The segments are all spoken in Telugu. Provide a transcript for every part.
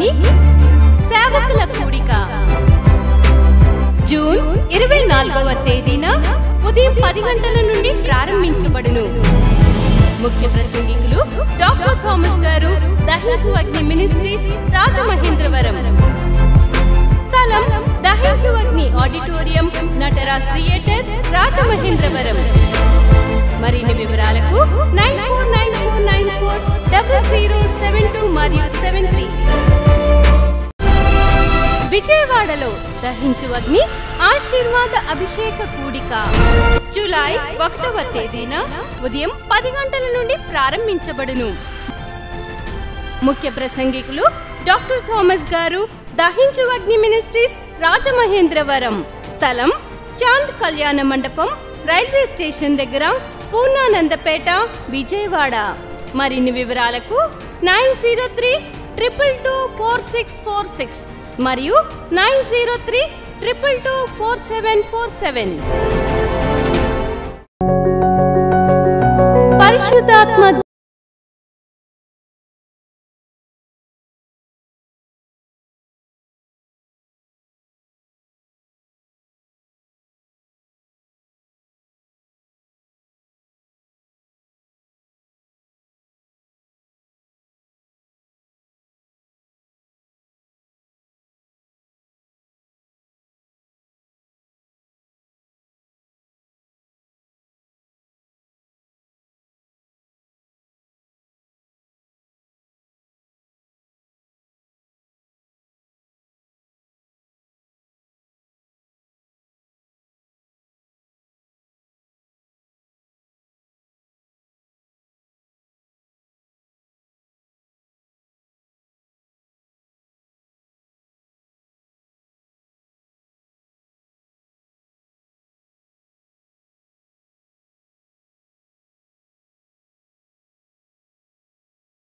అగ్ని సేవకుల కూడిక జూన్ 24వ తేదీన ఉదయం 10 గంటల నుండి ప్రారంభించబడును. ముఖ్య ప్రసంగికులు డాక్టర్ థామస్ గారు, దహించు అగ్ని మినిస్ట్రీస్, రాజమహేంద్రవరం. స్థలం దహించు అగ్ని ఆడిటోరియం, నటరాజ్ థియేటర్, రాజమహేంద్రవరం. మరిన్ని వివరాలకు 9494940072 మరియు 73. విజయవాడలో దహించు అగ్ని ఆశీర్వాద అభిషేక కూడిక జూలై 1వ తేదీన ఉదయం 10 గంటల నుండి ప్రారంభించబడును. ముఖ్య ప్రసంగికులు డాక్టర్ థామస్ గారు, దహించు అగ్ని మినిస్ట్రీస్, రాజమహేంద్రవరం. స్థలం చాంద్ కళ్యాణ మండపం, రైల్వే స్టేషన్ దగ్గర, పూర్ణానందపేట, విజయవాడ. మరిన్ని వివరాలకు 9032224646 మరియు 9032224747. పరిశుద్ధాత్మ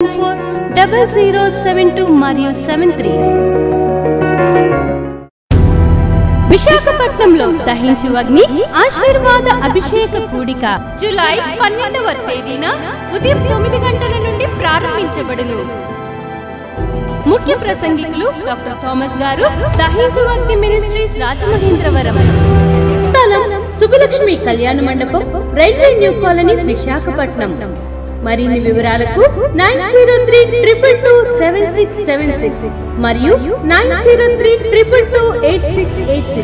ఫోర్ 0072 మరియు 73. విశాఖపట్నంలో దహించు అగ్ని ఆశీర్వాద అభిషేక కూడిక జూలై 12వ తేదీన ఉదయం 9 గంటల నుండి ప్రారంభించబడును. ముఖ్య ప్రసంగికులు డాక్టర్ థామస్ గారు, దహించు అగ్ని మినిస్ట్రీస్, రాజమహేంద్రవరం. స్థలం సుబ్బలక్ష్మి కళ్యాణ మండపం, రైల్వే న్యూ కాలనీ, విశాఖపట్నం. మరిన్ని వివరాలకు 9032227676 మరియు 9032228686.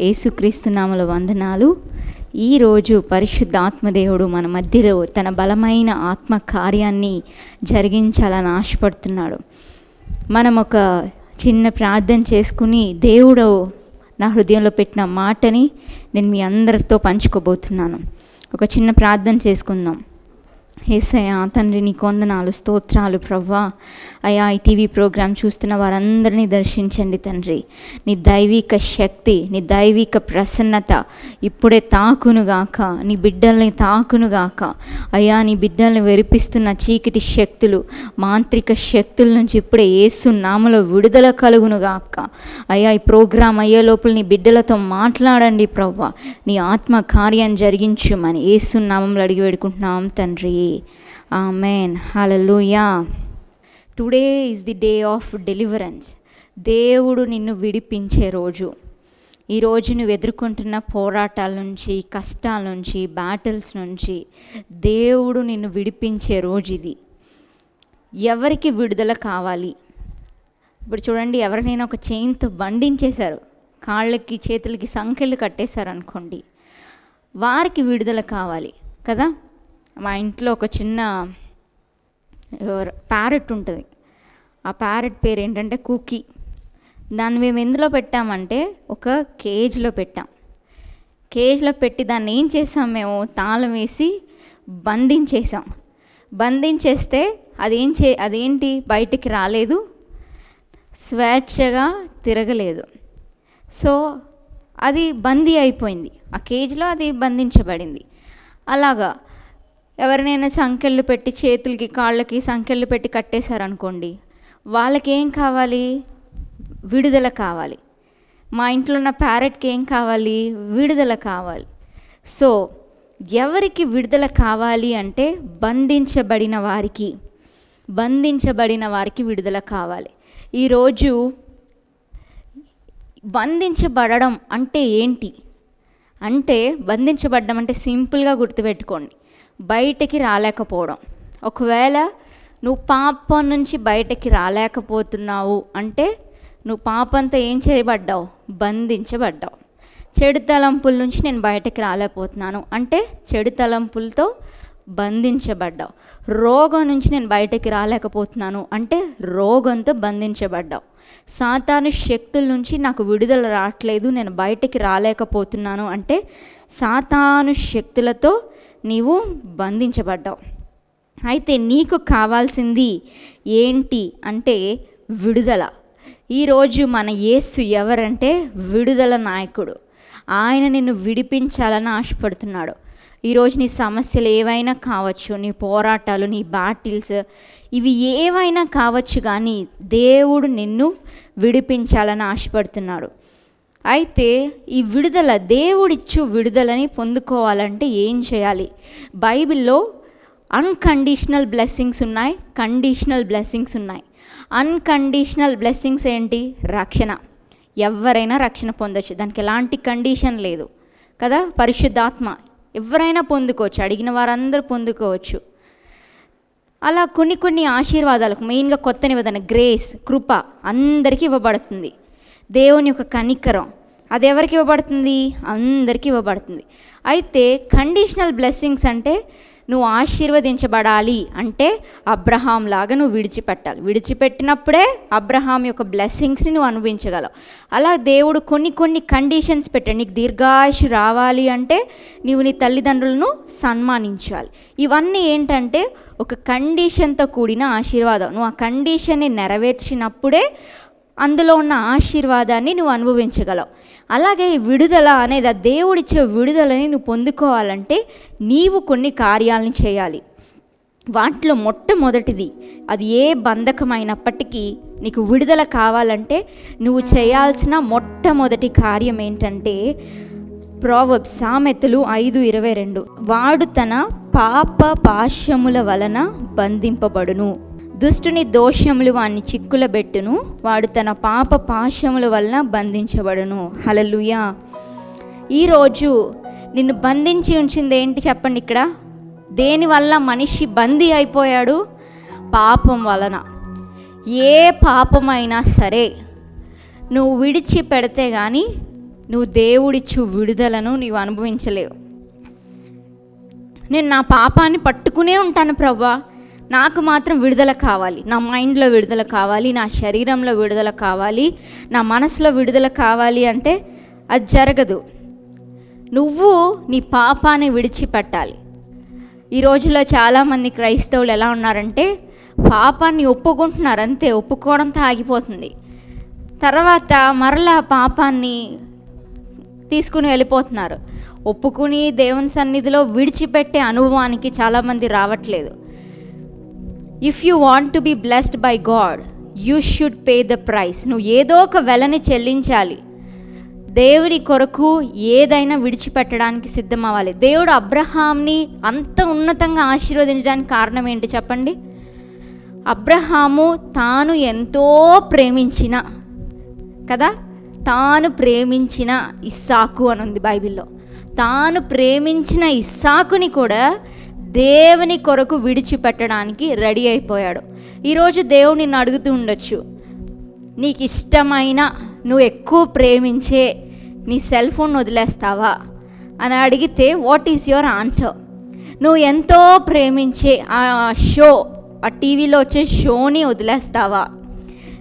యేసుక్రీస్తు నామములో వందనాలు. ఈరోజు పరిశుద్ధ ఆత్మదేవుడు మన మధ్యలో తన బలమైన ఆత్మ కార్యాన్ని జరిగించాలని ఆశపడుతున్నాడు. మనం ఒక చిన్న ప్రార్థన చేసుకుని దేవుడు నా హృదయంలో పెట్టిన మాటని నేను మీ అందరితో పంచుకోబోతున్నాను. ఒక చిన్న ప్రార్థన చేసుకుందాం. యేసయ్యా తండ్రి, నీకు వందనాలు, స్తోత్రాలు ప్రభువా. అయ్యా, ఈ టీవీ ప్రోగ్రాం చూస్తున్న వారందరినీ దర్శించండి తండ్రి. నీ దైవిక శక్తి, నీ దైవిక ప్రసన్నత ఇప్పుడే తాకునుగాక, నీ బిడ్డల్ని తాకునుగాక. అయ్యా, నీ బిడ్డల్ని వెరిపిస్తున్న చీకటి శక్తులు, మాంత్రిక శక్తుల నుంచి ఇప్పుడే యేసు నామములో విడుదల కలుగునుగాక. అయ్యా, ఈ ప్రోగ్రాం అయ్యే లోపల నీ బిడ్డలతో మాట్లాడండి ప్రభువా. నీ ఆత్మ కార్యాన్ని జరిగించుమని యేసు నామములో అడిగి వేడుకుంటున్నాం తండ్రి. Amen. Hallelujah. Today is the day of deliverance. దేవుడు నిన్ను విడిపించే రోజు. ఈరోజు నువ్వు ఎదుర్కొంటున్న పోరాటాల నుంచి, కష్టాల నుంచి, బ్యాటిల్స్ నుంచి దేవుడు నిన్ను విడిపించే రోజు ఇది. ఎవరికి విడుదల కావాలి? ఇప్పుడు చూడండి, ఎవరినైనా ఒక చైన్తో బంధించేశారు, కాళ్ళకి చేతులకి సంకెళ్ళు కట్టేశారు అనుకోండి, వారికి విడుదల కావాలి కదా. మా ఇంట్లో ఒక చిన్న ప్యారెట్ ఉంటుంది. ఆ ప్యారెట్ పేరు ఏంటంటే కుకీ. దాన్ని మేము ఎందులో పెట్టామంటే ఒక కేజ్లో పెట్టాం. కేజ్లో పెట్టి దాన్ని ఏం చేసాం, మేము తాళం వేసి బంధించేసాం. బంధించేస్తే అదేంటి బయటికి రాలేదు, స్వేచ్ఛగా తిరగలేదు. సో అది బందీ అయిపోయింది, ఆ కేజ్లో అది బంధించబడింది. అలాగా ఎవరినైనా సంకెళ్ళు పెట్టి చేతులకి కాళ్ళకి సంకెళ్ళు పెట్టి కట్టేశారనుకోండి, వాళ్ళకి ఏం కావాలి? విడుదల కావాలి. మా ఇంట్లో ఉన్న ప్యారెట్కి ఏం కావాలి? విడుదల కావాలి. సో ఎవరికి విడుదల కావాలి అంటే బంధించబడిన వారికి విడుదల కావాలి. ఈరోజు బంధించబడడం అంటే ఏంటి అంటే, బంధించబడడం అంటే సింపుల్గా గుర్తుపెట్టుకోండి, బయటికి రాలేకపోవడం. ఒకవేళ నువ్వు పాపం నుంచి బయటకి రాలేకపోతున్నావు అంటే నువ్వు పాపంతో ఏం చేయబడ్డావు? బంధించబడ్డావు. చెడు తలంపుల నుంచి నేను బయటకి రాలేకపోతున్నాను అంటే చెడు తలంపులతో బంధించబడ్డావు. రోగం నుంచి నేను బయటకి రాలేకపోతున్నాను అంటే రోగంతో బంధించబడ్డావు. సాతాను శక్తుల నుంచి నాకు విడుదల రావట్లేదు, నేను బయటకి రాలేకపోతున్నాను అంటే సాతాను శక్తులతో నీవు బంధించబడ్డావు. అయితే నీకు కావాల్సింది ఏంటి అంటే విడుదల. ఈరోజు మన యేసు ఎవరంటే విడుదల నాయకుడు. ఆయన నిన్ను విడిపించాలని ఆశపడుతున్నాడు. ఈరోజు నీ సమస్యలు ఏవైనా కావచ్చు, నీ పోరాటాలు, నీ బ్యాటిల్స్, ఇవి ఏవైనా కావచ్చు, కానీ దేవుడు నిన్ను విడిపించాలని ఆశపడుతున్నాడు. అయితే ఈ విడుదల, దేవుడిచ్చు విడుదలని పొందుకోవాలంటే ఏం చేయాలి? బైబిల్లో అన్కండిషనల్ బ్లెస్సింగ్స్ ఉన్నాయి, కండిషనల్ బ్లెస్సింగ్స్ ఉన్నాయి. అన్కండిషనల్ బ్లెస్సింగ్స్ ఏంటి? రక్షణ. ఎవరైనా రక్షణ పొందొచ్చు, దానికి ఎలాంటి కండిషన్ లేదు కదా. పరిశుద్ధాత్మ ఎవరైనా పొందుకోవచ్చు, అడిగిన వారందరూ పొందుకోవచ్చు. అలా కొన్ని ఆశీర్వాదాలకు, మెయిన్గా కొత్త నిబంధన గ్రేస్, కృప అందరికీ ఇవ్వబడుతుంది. దేవుని యొక్క కనికరం అది ఎవరికి ఇవ్వబడుతుంది? అందరికీ ఇవ్వబడుతుంది. అయితే కండిషనల్ బ్లెస్సింగ్స్ అంటే నువ్వు ఆశీర్వదించబడాలి అంటే అబ్రహాం లాగా నువ్వు విడిచిపెట్టాలి. విడిచిపెట్టినప్పుడే అబ్రహాం యొక్క బ్లెస్సింగ్స్ని నువ్వు అనుభవించగలవు. అలా దేవుడు కొన్ని కండిషన్స్ పెట్టాడు. నీకు దీర్ఘాయుషు రావాలి అంటే నీవు నీ తల్లిదండ్రులను సన్మానించాలి. ఇవన్నీ ఏంటంటే ఒక కండిషన్తో కూడిన ఆశీర్వాదం. నువ్వు ఆ కండిషన్ని నెరవేర్చినప్పుడే అందులో ఉన్న ఆశీర్వాదాన్ని నువ్వు అనుభవించగలవు. అలాగే విడుదల అనేది, ఆ దేవుడిచ్చే విడుదలని నువ్వు పొందుకోవాలంటే నీవు కొన్ని కార్యాలను చేయాలి. వాటిలో మొట్టమొదటిది, అది ఏ బంధకమైనప్పటికీ నీకు విడుదల కావాలంటే నువ్వు చేయాల్సిన మొట్టమొదటి కార్యం ఏంటంటే, ప్రోవర్బ్స్ సామెతలు 5:22, వాడు తన పాప పాశముల వలన బంధింపబడును, దుష్టుని దోషములు వాణ్ణి చిక్కులబెట్టును, వాడు తన పాప పాశముల వలన బంధించబడును. హల్లెలూయా. ఈరోజు నిన్ను బంధించి ఉంచింది ఏంటి చెప్పండి? ఇక్కడ దేనివల్ల మనిషి బందీ అయిపోయాడు? పాపం వలన. ఏ పాపమైనా సరే నువ్వు విడిచిపెడితే కానీ నువ్వు దేవుడిచ్చు విడుదలను నీవు అనుభవించలేవు. నేను నా పాపాన్ని పట్టుకునే ఉంటాను ప్రభువా, నాకు మాత్రం విడుదల కావాలి, నా మైండ్లో విడుదల కావాలి, నా శరీరంలో విడుదల కావాలి, నా మనసులో విడుదల కావాలి అంటే అది జరగదు. నువ్వు నీ పాపాన్ని విడిచిపెట్టాలి. ఈ రోజుల్లో చాలామంది క్రైస్తవులు ఎలా ఉన్నారంటే పాపాన్ని ఒప్పుకుంటున్నారు, అంతే, ఒప్పుకోవడంతో ఆగిపోతుంది. తర్వాత మరలా పాపాన్ని తీసుకుని వెళ్ళిపోతున్నారు. ఒప్పుకుని దేవుని సన్నిధిలో విడిచిపెట్టే అనుభవానికి చాలామంది రావట్లేదు. If you want to be blessed by God, you should pay the price. నువ్వు ఏదో ఒక వెలని చెల్లించాలి. దేవుని కొరకు ఏదైనా విడిచిపెట్టడానికి సిద్ధం అవ్వాలి. దేవుడు అబ్రహాంని అంత ఉన్నతంగా ఆశీర్వదించడానికి కారణం ఏంటి చెప్పండి? అబ్రహాము తాను ఎంతో ప్రేమించిన కదా, తాను ప్రేమించిన ఇస్సాకు అని ఉంది బైబిల్లో. తాను ప్రేమించిన ఇస్సాకుని కూడా దేవుని కొరకు విడిచిపెట్టడానికి రెడీ అయిపోయాడు. ఈరోజు దేవుడు నిన్ను అడుగుతూ ఉండొచ్చు, నీకు ఇష్టమైన, నువ్వు ఎక్కువ ప్రేమించే నీ సెల్ ఫోన్ వదిలేస్తావా అని అడిగితే వాట్ ఈస్ యువర్ ఆన్సర్? నువ్వు ఎంతో ప్రేమించే ఆ షో, ఆ టీవీలో వచ్చే షోని వదిలేస్తావా?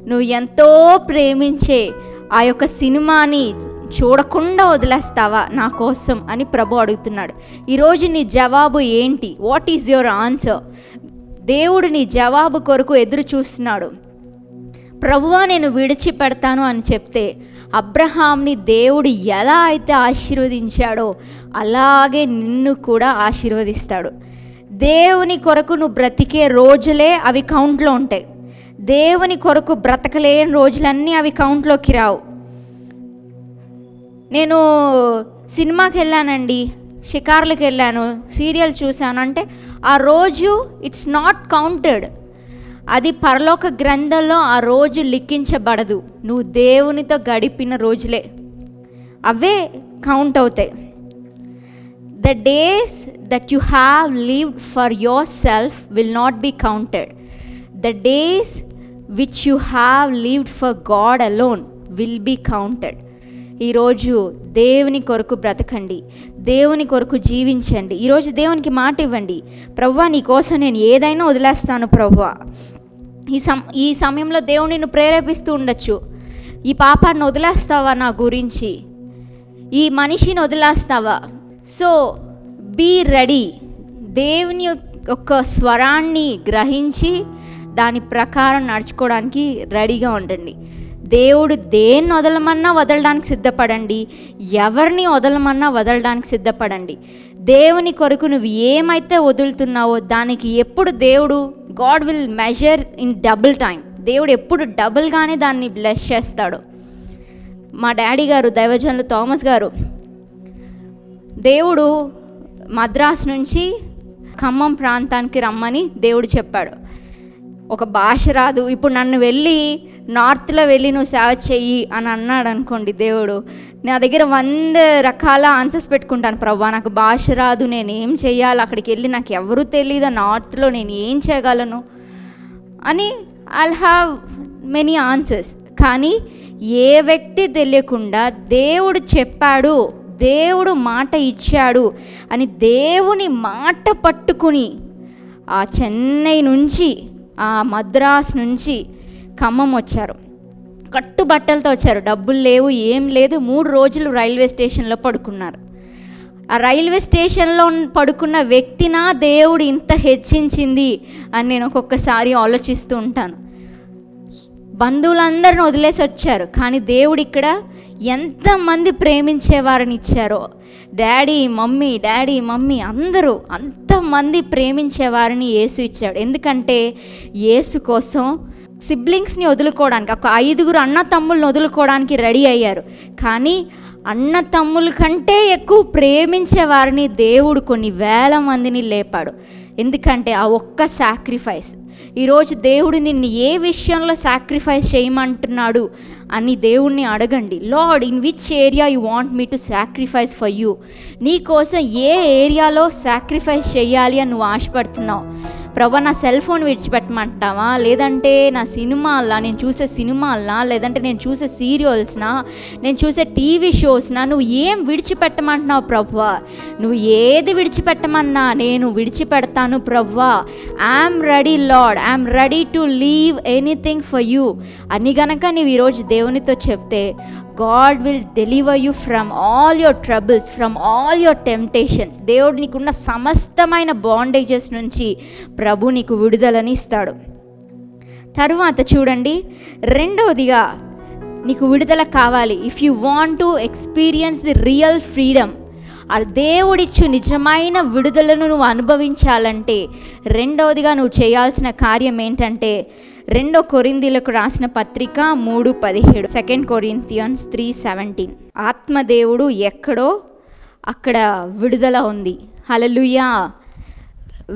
నువ్వు ఎంతో ప్రేమించే ఆ యొక్క సినిమాని చూడకుండా వదిలేస్తావా నా కోసం అని ప్రభు అడుగుతున్నాడు. ఈరోజు నీ జవాబు ఏంటి? What is your answer? దేవుడు నీ జవాబు కొరకు ఎదురు చూస్తున్నాడు. ప్రభువా నేను విడిచిపెడతాను అని చెప్తే అబ్రహాంని దేవుడు ఎలా అయితే ఆశీర్వదించాడో అలాగే నిన్ను కూడా ఆశీర్వదిస్తాడు. దేవుని కొరకు నువ్వు బ్రతికే రోజులే అవి కౌంట్లో ఉంటాయి. దేవుని కొరకు బ్రతకలేని రోజులన్నీ అవి కౌంట్లోకి రావు. నేను సినిమాకి వెళ్ళానండి, షికార్లకు వెళ్ళాను, సీరియల్ చూశాను అంటే ఆ రోజు ఇట్స్ నాట్ కౌంటెడ్. అది పరలోక గ్రంథంలో ఆ రోజు లిఖించబడదు. నువ్వు దేవునితో గడిపిన రోజులే అవే కౌంట్ అవుతాయి. The days that you have lived for your self will not be counted. The days which you have lived for God alone will be counted. ఈరోజు దేవుని కొరకు బ్రతకండి, దేవుని కొరకు జీవించండి. ఈరోజు దేవునికి మాట ఇవ్వండి, ప్రభువా నీ కోసం నేను ఏదైనా వదిలేస్తాను ప్రభువా. ఈ సమయంలో దేవుడు నిన్ను ప్రేరేపిస్తూ ఉండొచ్చు. ఈ పాపాన్ని వదిలేస్తావా, నా గురించి ఈ మనిషిని వదిలేస్తావా? So be ready. దేవుని యొక్క స్వరాన్ని గ్రహించి దాని ప్రకారం నడుచుకోవడానికి రెడీగా ఉండండి. దేవుడు దేన్ని వదలమన్నా వదలడానికి సిద్ధపడండి, ఎవరిని వదలమన్నా వదలడానికి సిద్ధపడండి. దేవుని కొరకు నువ్వు ఏమైతే వదులుతున్నావో దానికి ఎప్పుడు దేవుడు God will measure in double time. దేవుడు ఎప్పుడు డబుల్గానే దాన్ని బ్లెస్ చేస్తాడు. మా డాడీ గారు దైవజనులు థామస్ గారు, దేవుడు మద్రాసు నుంచి ఖమ్మం ప్రాంతానికి రమ్మని దేవుడు చెప్పాడు. ఒక భాష రాదు, ఇప్పుడు నన్ను వెళ్ళి నార్త్లో వెళ్ళి నువ్వు సేవ చెయ్యి అని అన్నాడు అనుకోండి దేవుడు, నా దగ్గర 100 రకాల ఆన్సర్స్ పెట్టుకుంటాను. ప్రభువా నాకు భాష రాదు, నేను ఏం చెయ్యాలి, అక్కడికి వెళ్ళి నాకు ఎవరు తెలియదు, నార్త్లో నేను ఏం చేయగలను అని ఐల్ హ్యావ్ మెనీ ఆన్సర్స్. కానీ ఏ వ్యక్తి తెలియకుండా దేవుడు చెప్పాడు, దేవుడు మాట ఇచ్చాడు అని దేవుని మాట పట్టుకుని ఆ చెన్నై నుంచి ఆ మద్రాస్ నుంచి ఖమ్మం వచ్చారు. కట్టుబట్టలతో వచ్చారు, డబ్బులు లేవు, ఏం లేదు. 3 రోజులు రైల్వే స్టేషన్లో పడుకున్నారు. ఆ రైల్వే స్టేషన్లో పడుకున్న వ్యక్తినా దేవుడు ఇంత హెచ్చించింది అని నేను ఒక్కొక్కసారి ఆలోచిస్తూ ఉంటాను. బంధువులందరిని వదిలేసి వచ్చారు, కానీ దేవుడు ఇక్కడ ఎంతమంది ప్రేమించేవారిని ఇచ్చారో. డాడీ మమ్మీ అందరూ అంతమంది ప్రేమించేవారిని యేసు ఇచ్చాడు. ఎందుకంటే యేసు కోసం సిబ్లింగ్స్ని వదులుకోవడానికి, ఒక 5 అన్న తమ్ముళ్ళని వదులుకోవడానికి రెడీ అయ్యారు. కానీ అన్న తమ్ముల కంటే ఎక్కువ ప్రేమించే వారిని దేవుడు కొన్ని వేల మందిని లేపాడు. ఎందుకంటే ఆ ఒక్క సాక్రిఫైస్. ఈరోజు దేవుడు నిన్ను ఏ విషయంలో సాక్రిఫైస్ చేయమంటున్నాడు అని దేవుణ్ణి అడగండి. Lord, in which area you want me to sacrifice for you? నీ కోసం ఏ ఏరియాలో సాక్రిఫైస్ చేయాలి అని నువ్వు ఆశపడుతున్నావు? ప్రభా నా సెల్ ఫోన్ విడిచిపెట్టమంటావా, లేదంటే నా సినిమాల్లా, నేను చూసే సినిమాల్నా, లేదంటే నేను చూసే సీరియల్స్నా, నేను చూసే టీవీ షోస్నా, నువ్వు ఏం విడిచిపెట్టమంటున్నావు ప్రభువా? నువ్వు ఏది విడిచిపెట్టమన్నా నేను విడిచిపెడతాను ప్రభువా. I'm ready lord, I'm ready to leave anything for you అని గనక నీవు ఈరోజు దేవునితో చెప్తే God will deliver you from all your troubles, from all your temptations. దేవుడు నీకున్న సమస్తమైన బాండేజెస్ నుంచి ప్రభు నీకు విడుదలని ఇస్తాడు. తరువాత చూడండి, రెండవదిగా నీకు విడుదల కావాలి. If you want to experience the real freedom, ఆ దేవుడిచ్చు నిజమైన విడుదలను నువ్వు అనుభవించాలంటే రెండవదిగా నువ్వు చేయాల్సిన కార్యం ఏంటంటే 2 కొరింథీయులకు రాసిన పత్రిక 3:17, 2 Corinthians 3:17. ఆత్మదేవుడు ఎక్కడో అక్కడ విడుదల ఉంది. Hallelujah.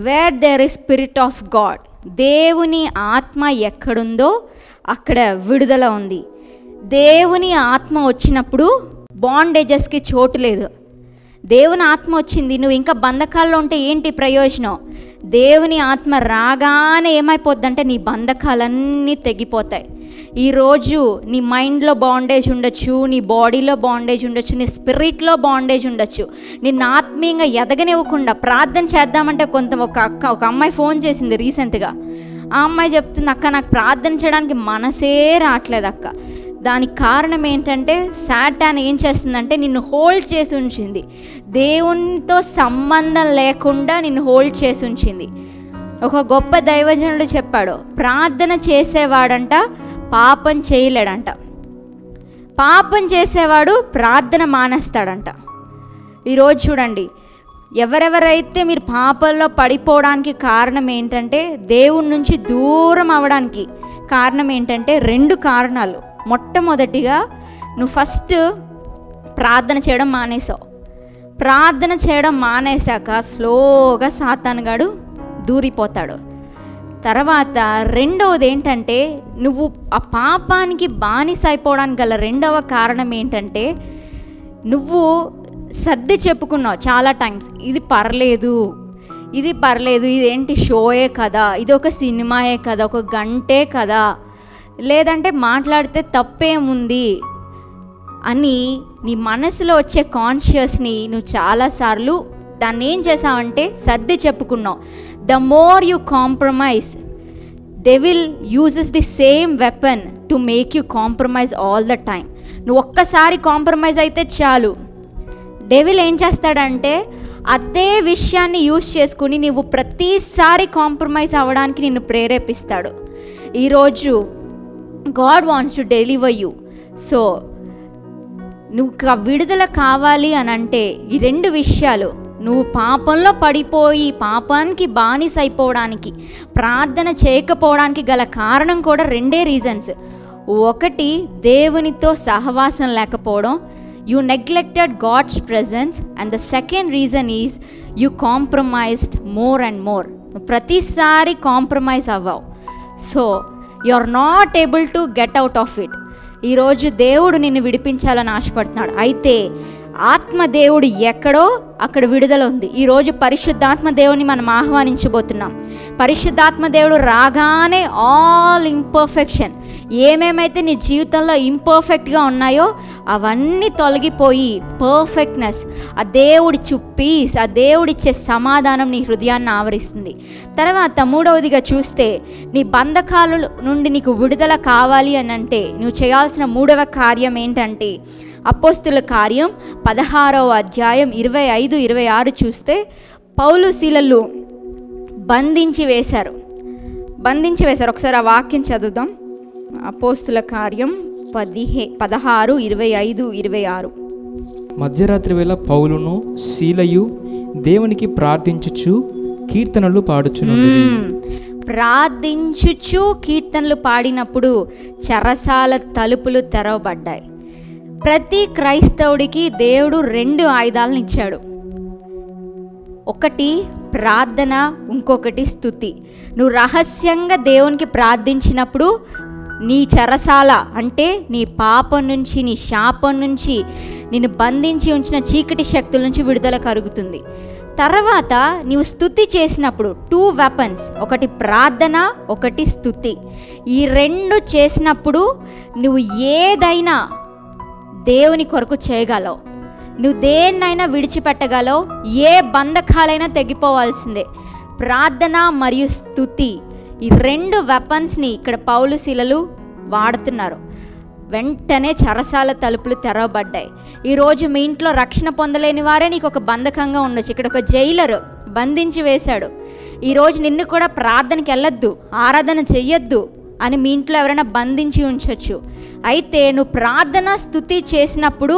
Where there is spirit of God, దేవుని ఆత్మ ఎక్కడుందో అక్కడ విడుదల ఉంది. దేవుని ఆత్మ వచ్చినప్పుడు బాండేజెస్కి చోటు లేదు. దేవుని ఆత్మ వచ్చింది, నువ్వు ఇంకా బంధకాల్లో ఉంటే ఏంటి ప్రయోజనం? దేవుని ఆత్మ రాగానే ఏమైపోద్దంటే నీ బంధకాలన్నీ తెగిపోతాయి. ఈరోజు నీ మైండ్లో బాండేజ్ ఉండొచ్చు, నీ బాడీలో బాండేజ్ ఉండొచ్చు, నీ స్పిరిట్లో బాండేజ్ ఉండొచ్చు. నిన్ను ఆత్మీయంగా ఎదగనివ్వకుండా ప్రార్థన చేద్దామంటే ఒక అమ్మాయి ఫోన్ చేసింది రీసెంట్గా. ఆ అమ్మాయి చెప్తుంది, అక్క నాకు ప్రార్థన చేయడానికి మనసే రావట్లేదు అక్క. దానికి కారణం ఏంటంటే సాటాన్ ఏం చేస్తుందంటే నిన్ను హోల్డ్ చేసి ఉంచింది. దేవునితో సంబంధం లేకుండా నిన్ను హోల్డ్ చేసి ఉంచింది. ఒక గొప్ప దైవజనుడు చెప్పాడు, ప్రార్థన చేసేవాడంట పాపం చేయలేడంట, పాపం చేసేవాడు ప్రార్థన మానేస్తాడంట. ఈరోజు చూడండి, ఎవరెవరైతే మీరు పాపంలో పడిపోవడానికి కారణం ఏంటంటే దేవుని నుంచి దూరం అవ్వడానికి కారణం ఏంటంటే 2 కారణాలు. మొట్టమొదటిగా నువ్వు ఫస్ట్ ప్రార్థన చేయడం మానేసావు. ప్రార్థన చేయడం మానేశాక స్లోగా సాతానుగాడు దూరిపోతాడు. తర్వాత రెండవది ఏంటంటే నువ్వు ఆ పాపానికి బానిస అయిపోవడానికి గల రెండవ కారణం ఏంటంటే నువ్వు సర్ది చెప్పుకున్నావు చాలా టైమ్స్, ఇది పర్లేదు, ఇదేంటి షోయే కదా, ఇది ఒక సినిమాయే కదా, ఒక గంటే కదా, లేదంటే మాట్లాడితే తప్పేముంది అని నీ మనసులో వచ్చే కాన్షియస్ని నువ్వు చాలాసార్లు దాన్ని ఏం చేసావంటే సర్ది చెప్పుకున్నావు. The more you compromise, devil uses the same weapon to make you compromise all the time. నువ్వు ఒక్కసారి కాంప్రమైజ్ అయితే చాలు, డెవిల్ ఏం చేస్తాడంటే అదే విషయాన్ని యూజ్ చేసుకుని నువ్వు ప్రతిసారి కాంప్రమైజ్ అవ్వడానికి నిన్ను ప్రేరేపిస్తాడు. ఈరోజు God wants to deliver you. So నువ్వు విడుదల కావాలి అని అంటే ఈ 2 విషయాలు, నువ్వు పాపంలో పడిపోయి పాపానికి బానిస అయిపోవడానికి ప్రార్థన చేయకపోవడానికి గల కారణం కూడా 2 రీజన్స్. ఒకటి దేవునితో సహవాసం లేకపోవడం, you neglected God's presence, and the second reason is you compromised more and more. ప్రతిసారి కాంప్రమైజ్ అవ్వవు. So you are not able to get out of it. ఈరోజు దేవుడు నిన్ను విడిపించాలని ఆశపడుతున్నాడు. అయితే ఆత్మదేవుడు ఎక్కడో అక్కడ విడుదల ఉంది. ఈరోజు పరిశుద్ధాత్మ దేవుని మనం ఆహ్వానించబోతున్నాం. పరిశుద్ధాత్మ దేవుడు రాగానే ఆల్ ఇంపర్ఫెక్షన్, ఏమేమైతే నీ జీవితంలో ఇంపర్ఫెక్ట్గా ఉన్నాయో అవన్నీ తొలగిపోయి పర్ఫెక్ట్నెస్, ఆ దేవుడి పీస్, ఆ దేవుడిచ్చే సమాధానం నీ హృదయాన్ని ఆవరిస్తుంది. తర్వాత మూడవదిగా చూస్తే నీ బంధకాల నుండి నీకు విడుదల కావాలి అని అంటే నువ్వు చేయాల్సిన 3వ కార్యం ఏంటంటే అపోస్తుల కార్యం 16వ అధ్యాయం 25-26 చూస్తే పౌలు శీలలు బంధించి వేశారు. ఒకసారి ఆ వాక్యం చదువుదాం. అపోస్తుల కార్యం 16:25-26. మధ్యరాత్రి వేళ పౌలును శీలయు దేవునికి ప్రార్థించుచు కీర్తనలు కీర్తనలు పాడినప్పుడు చెరసాల తలుపులు తెరవబడ్డాయి. ప్రతి క్రైస్తవుడికి దేవుడు 2 ఆయుధాలను ఇచ్చాడు. ఒకటి ప్రార్థన, ఇంకొకటి స్తుతి. నువ్వు రహస్యంగా దేవునికి ప్రార్థించినప్పుడు నీ చెరసాల అంటే నీ పాపం నుంచి, నీ శాపం నుంచి, నిన్ను బంధించి ఉంచిన చీకటి శక్తుల నుంచి విడుదల కలుగుతుంది. తర్వాత నీవు స్తుతి చేసినప్పుడు 2 వెపన్స్, ఒకటి ప్రార్థన, ఒకటి స్తుతి. ఈ 2 చేసినప్పుడు నువ్వు ఏదైనా దేవుని కొరకు చేయగలవు, నువ్వు దేన్నైనా విడిచిపెట్టగలవు, ఏ బంధకాలైనా తెగిపోవాల్సిందే. ప్రార్థన మరియు స్తుతి, ఈ 2 వెపన్స్ని ఇక్కడ పౌలు శీలలు వాడుతున్నారు. వెంటనే చెరసాల తలుపులు తెరవబడ్డాయి. ఈరోజు మీ ఇంట్లో రక్షణ పొందలేని వారే నీకు ఒక బంధకంగా ఉండొచ్చు. ఇక్కడ ఒక జైలర్ బంధించి వేశాడు. ఈరోజు నిన్ను కూడా ప్రార్థనకి వెళ్ళొద్దు, ఆరాధన చెయ్యొద్దు అని మీ ఇంట్లో ఎవరైనా బంధించి ఉంచవచ్చు. అయితే నువ్వు ప్రార్థన స్తుతి చేసినప్పుడు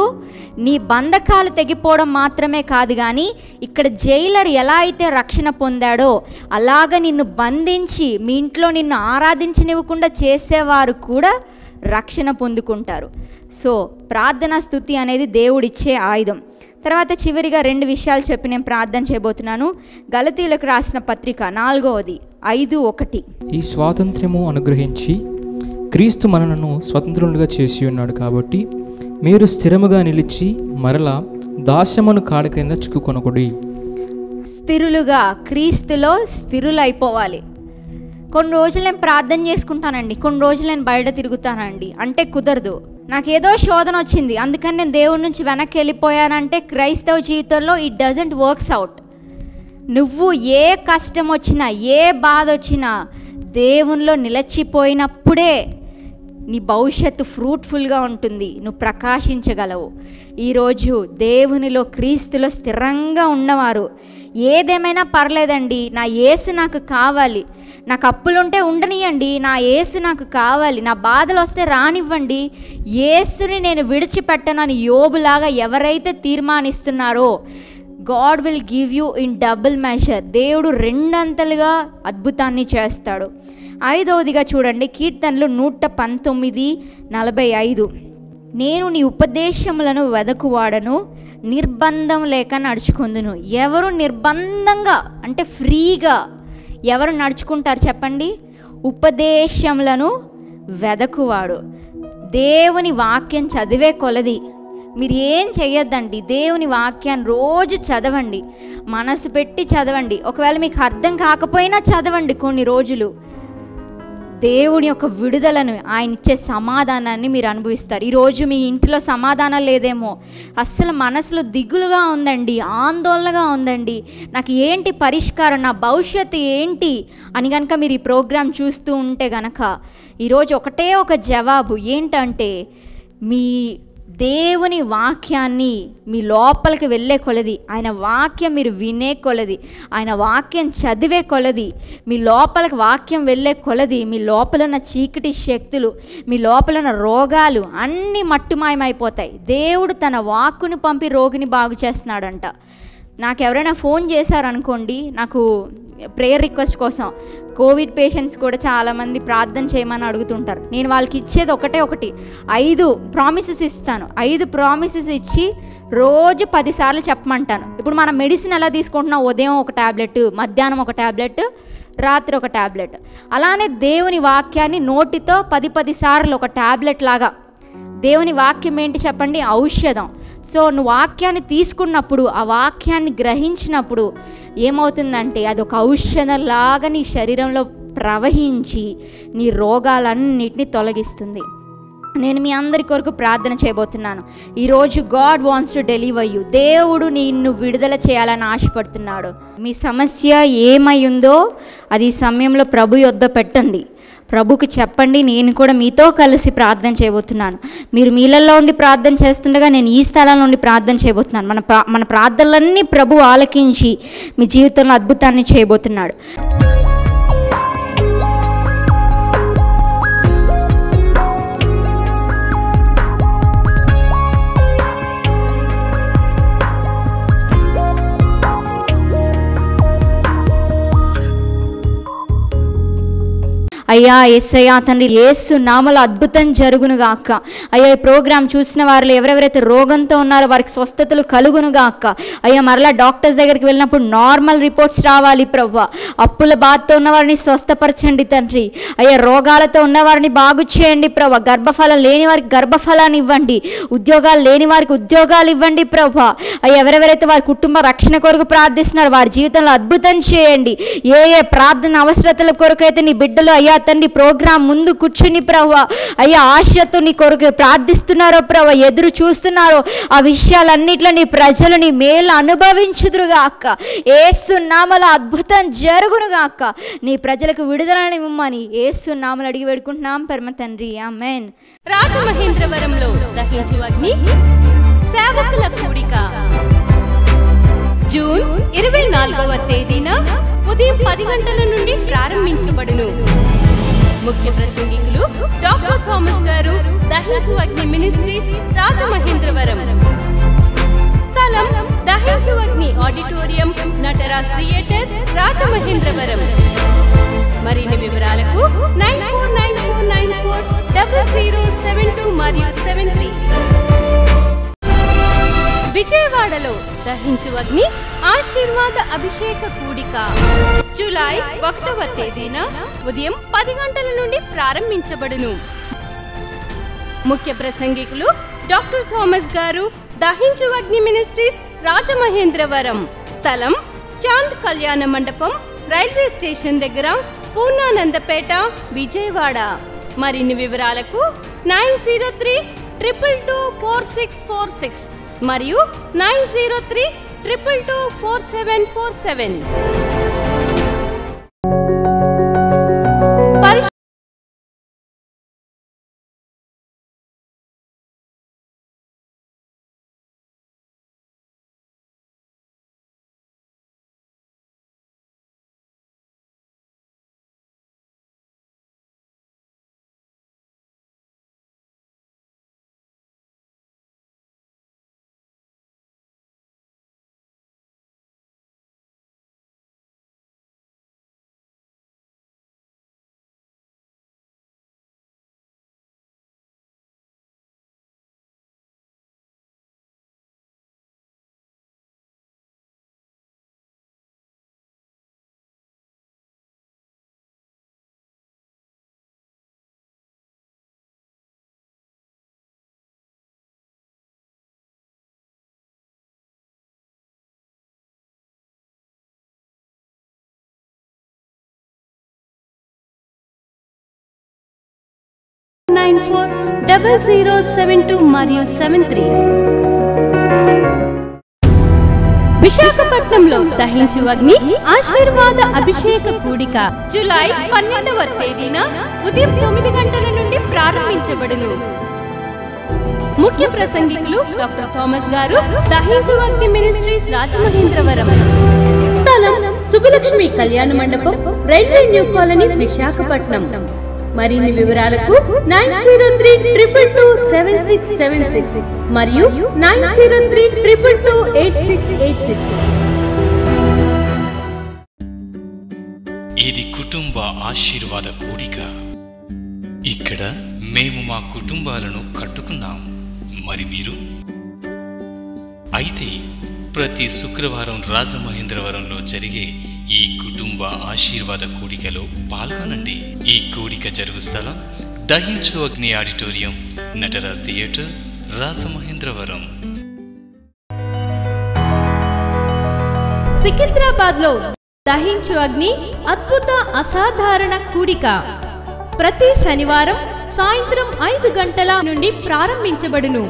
నీ బంధకాలు తెగిపోవడం మాత్రమే కాదు, కానీ ఇక్కడ జైలర్ ఎలా అయితే రక్షణ పొందాడో అలాగ నిన్ను బంధించి మీ ఇంట్లో నిన్ను ఆరాధించనివ్వకుండా చేసేవారు కూడా రక్షణ పొందుకుంటారు. సో ప్రార్థన స్తుతి అనేది దేవుడిచ్చే ఆయుధం. తర్వాత చివరిగా 2 విషయాలు చెప్పి నేను ప్రార్థన చేయబోతున్నాను. గలతీయులకు రాసిన పత్రిక 4:5-1. ఈ స్వాతంత్ర్యము అనుగ్రహించి క్రీస్తు మనలను స్వతంత్రులుగా చేసి ఉన్నాడు కాబట్టి మీరు స్థిరముగా నిలిచి మరలా దాస్యమును కాడ క్రింద చిక్కుకొనకుడి. స్థిరులుగా క్రీస్తులో స్థిరులైపోవాలి. కొన్ని రోజులు నేను ప్రార్థన చేసుకుంటానండి, కొన్ని రోజులు నేను బయట తిరుగుతానండి అంటే కుదరదు. నాకేదో శోధన వచ్చింది అందుకని నేను దేవుడి నుంచి వెనక్కి వెళ్ళిపోయానంటే క్రైస్తవ జీవితంలో ఇట్ డజంట్ వర్క్స్ అవుట్. నువ్వు ఏ కష్టం వచ్చినా, ఏ బాధ వచ్చినా దేవునిలో నిలిచిపోయినప్పుడే నీ భవిష్యత్తు ఫ్రూట్ఫుల్గా ఉంటుంది, నువ్వు ప్రకాశించగలవు. ఈరోజు దేవునిలో క్రీస్తులో స్థిరంగా ఉన్నవారు ఏదేమైనా పర్లేదండి, నా యేసు నాకు కావాలి, నాకు అప్పులుంటే ఉండనియండి, నా యేసు నాకు కావాలి, నా బాధలు వస్తే రానివ్వండి, యేసుని నేను విడిచిపెట్టను అని యోబులాగా ఎవరైతే తీర్మానిస్తున్నారో God will give you in double measure. దేవుడు 2 అంతలుగా అద్భుతాన్ని చేస్తాడు. ఐదవదిగా చూడండి, కీర్తనలు 119:45. నేను నీ ఉపదేశములను వెదకువాడను, నిర్బంధం లేక నడుచుకుందును. ఎవరు నిర్బంధంగా అంటే ఫ్రీగా ఎవరు నడుచుకుంటారు చెప్పండి? ఉపదేశములను వెదకువాడు. దేవుని వాక్యం చదివే కొలది మీరు ఏం చెయ్యొద్దండి, దేవుని వాక్యాన్ని రోజు చదవండి, మనసు పెట్టి చదవండి. ఒకవేళ మీకు అర్థం కాకపోయినా చదవండి కొన్ని రోజులు. దేవుని యొక్క విడుదలను, ఆయన ఇచ్చే సమాధానాన్ని మీరు అనుభవిస్తారు. ఈరోజు మీ ఇంటిలో సమాధానం లేదేమో, అస్సలు మనసులో దిగులుగా ఉందండి, ఆందోళనగా ఉందండి, నాకు ఏంటి పరిష్కారం, నా భవిష్యత్తు ఏంటి అని కనుక మీరు ఈ ప్రోగ్రాం చూస్తూ ఉంటే గనక ఈరోజు ఒకటే ఒక జవాబు ఏంటంటే, మీ దేవుని వాక్యాన్ని మీ లోపలికి వెళ్ళే కొలది, ఆయన వాక్యం మీరు వినే కొలది, ఆయన వాక్యం చదివే కొలది, మీ లోపలికి వాక్యం వెళ్ళే కొలది మీ లోపల ఉన్న చీకటి శక్తులు, మీ లోపల ఉన్న రోగాలు అన్నీ మట్టుమాయమైపోతాయి. దేవుడు తన వాక్కుని పంపి రోగిని బాగు చేస్తున్నాడంట. నాకు ఎవరైనా ఫోన్ చేశారనుకోండి, నాకు ప్రేయర్ రిక్వెస్ట్ కోసం, కోవిడ్ పేషెంట్స్ కూడా చాలామంది ప్రార్థన చేయమని అడుగుతుంటారు. నేను వాళ్ళకి ఇచ్చేది ఒకటి 5 ప్రామిసెస్ ఇస్తాను. 5 ప్రామిసెస్ ఇచ్చి రోజు 10 సార్లు చెప్పమంటాను. ఇప్పుడు మనం మెడిసిన్ ఎలా తీసుకుంటున్నాం, ఉదయం ఒక ట్యాబ్లెట్, మధ్యాహ్నం ఒక ట్యాబ్లెట్, రాత్రి ఒక ట్యాబ్లెట్. అలానే దేవుని వాక్యాన్ని నోటితో 10 సార్లు ఒక ట్యాబ్లెట్ లాగా. దేవుని వాక్యం ఏంటి చెప్పండి? ఔషధం. సో నువ్వు వాక్యాన్ని తీసుకున్నప్పుడు, ఆ వాక్యాన్ని గ్రహించినప్పుడు ఏమవుతుందంటే అది ఒక ఔషధంలాగా నీ శరీరంలో ప్రవహించి నీ రోగాలన్నిటినీ తొలగిస్తుంది. నేను మీ అందరి కొరకు ప్రార్థన చేయబోతున్నాను. ఈరోజు God wants to deliver you. దేవుడు నిన్ను విడుదల చేయాలని ఆశపడుతున్నాడు. మీ సమస్య ఏమై ఉందో అది ఈ సమయంలో ప్రభు యొద్ద పెట్టండి, ప్రభుకి చెప్పండి. నేను కూడా మీతో కలిసి ప్రార్థన చేయబోతున్నాను. మీరు మీలలో ఉండి ప్రార్థన చేస్తుండగా నేను ఈ స్థలంలో ఉండి ప్రార్థన చేయబోతున్నాను. మన ప్రార్థనలన్నీ ప్రభు ఆలకించి మీ జీవితంలో అద్భుతాన్ని చేయబోతున్నాడు. అయ్యా యేసయ్యా తండ్రి, యేసు నామములో అద్భుతం జరుగునుగాక. అయ్యా ఈ ప్రోగ్రాం చూసిన వారిలో ఎవరెవరైతే రోగంతో ఉన్నారో వారికి స్వస్థతలు కలుగునుగాక. అయ్యా మరలా డాక్టర్స్ దగ్గరికి వెళ్ళినప్పుడు నార్మల్ రిపోర్ట్స్ రావాలి ప్రభువా. అప్పుల బాధతో ఉన్నవారిని స్వస్థపరచండి తండ్రి. అయ్యా రోగాలతో ఉన్నవారిని బాగు చేయండి ప్రభువా. గర్భఫలం లేని వారికి గర్భఫలాన్ని ఇవ్వండి, ఉద్యోగాలు లేని వారికి ఉద్యోగాలు ఇవ్వండి ప్రభువా. అయ్యా ఎవరెవరైతే వారి కుటుంబ రక్షణ కొరకు ప్రార్థిస్తున్నారో వారి జీవితంలో అద్భుతం చేయండి. ఏ ప్రార్థన అవసరతల కొరకైతే నీ బిడ్డలు అయ్యా తండ్రి ప్రోగ్రాం ముందు కూర్చుని ప్రభువా అయ్యా ఆశతో నీ కొరకు ప్రార్థిస్తున్నారో ప్రభువా, ఎదురు చూస్తున్నారో ఆ విషయాలన్నిట్లో నీ ప్రజలు నీ మేలు అనుభవించుదురుగాక. యేసు నామములో అద్భుతం జరుగునుగాక. నీ ప్రజలకు విడుదలని ఇవ్వమని యేసు నామములో అడిగి వేడుకుంటున్నాం పరమ తండ్రి, ఆమేన్. రాజమహేంద్రవరంలో దహించు అగ్ని సేవకుల కూడిక జూన్ 24వ తేదీన ఉదయం 10 గంటల నుండి ప్రారంభించబడును. ముఖ్య ప్రసంగికులు డాక్టర్ థామస్ గారు, దహించు అగ్ని మినిస్ట్రీస్, రాజమహేంద్రవరం. స్థలం దహించు అగ్ని ఆడిటోరియం, నటరాజ్ థియేటర్, రాజమహేంద్రవరం. మరిన్ని వివరాలకు 9494940072 మరియు 73. విజయవాడలో దహించు అగ్ని ఆశీర్వాద అభిషేక కూడిక జూలై 1వ తేదీన ఉదయం 10 గంటల నుండి ప్రారంభించబడును. ముఖ్య ప్రసంగికులు డాక్టర్ థామస్ గారు, దహించు అగ్ని మినిస్ట్రీస్, రాజమహేంద్రవరం. స్థలం చాంద్ కళ్యాణ మండపం, రైల్వే స్టేషన్ దగ్గర, పూర్ణానందపేట, విజయవాడ. మరిన్ని వివరాలకు 9032224646 మరియు 9032224747. 9494900072 మరియు 73. విశాఖపట్నంలో దహించు అగ్ని ఆశీర్వాద అభిషేక కూడిక జూలై 12వ తేదీన ఉదయం 9 గంటల నుండి ప్రారంభించబడును. ముఖ్య ప్రసంగికులు డాక్టర్ థామస్ గారు, దహించు అగ్ని మినిస్ట్రీస్ రాజమహేంద్రవరం. స్థలం సుబ్బలక్ష్మి కళ్యాణ మండపం, రైల్వే న్యూ కాలనీ, విశాఖపట్నం. మరిన్ని వివరాలకు 9032227676 మరియు 9032228686. ఇది కుటుంబ ఆశీర్వాద కూడిక. ఇక్కడ మేము మా కుటుంబాలను కట్టుకున్నాం. మరి మీరు? అయితే ప్రతి శుక్రవారం రాజమహేంద్రవరంలో జరిగే ఈ కుటుంబ ఆశీర్వాద కూడికలో పాల్గొనండి. ఈ కూడిక జరుగు స్థలం దహించు అగ్ని ఆడిటోరియం, నటరాజ్ థియేటర్, రాజమహేంద్రవరం. సికింద్రాబాద్ లో దహించు అగ్ని అద్భుత అసాధారణ కూడిక ప్రతి శనివారం సాయంత్రం 5 గంటల నుండి ప్రారంభించబడును.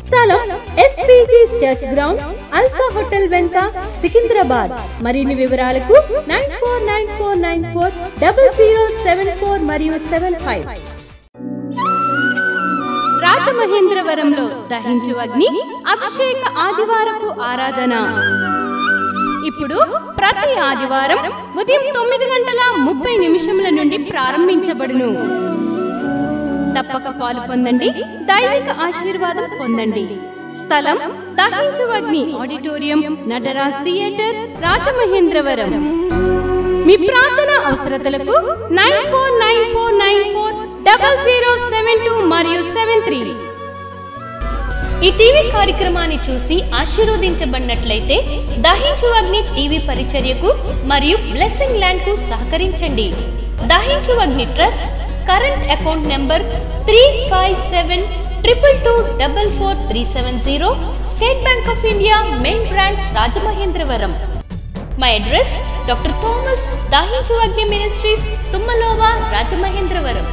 స్థలం SPG church ground, alpha hotel వెనుక, సికింద్రాబాద్. మరిన్ని వివరాలకు 9494940074 మరియు 75. రాజమహేంద్రవరంలో దహించు అగ్ని అభిషేక ఆదివారపు ఆరాధన ఇప్పుడు ప్రతి ఆదివారం ఉదయం 9:30 నుండి ప్రారంభించబడును. తప్పక పాలు పొందండి, దైవిక ఆశీర్వాదం పొందండి. స్థలం దహించు అగ్ని ఆడిటోరియం, నటరాజ్ థియేటర్, రాజమహేంద్రవరం. మీ ప్రార్థన అవసరతలకు 9494940072 మరియు 73. ఈ టీవీ కార్యక్రమాన్ని చూసి ఆశీర్వదించబడినట్లయితే దహించు అగ్ని టీవీ పరిచర్యకు మరియు బ్లెస్సింగ్ ల్యాండ్ కు సహకరించండి. దహించు అగ్ని trust current account number 357222444370, State Bank of India main branch, Rajamahendravaram. My address doctor Thomas, దహించు అగ్ని మినిస్ట్రీస్, తుమ్మలోవా, రాజమహేంద్రవరం.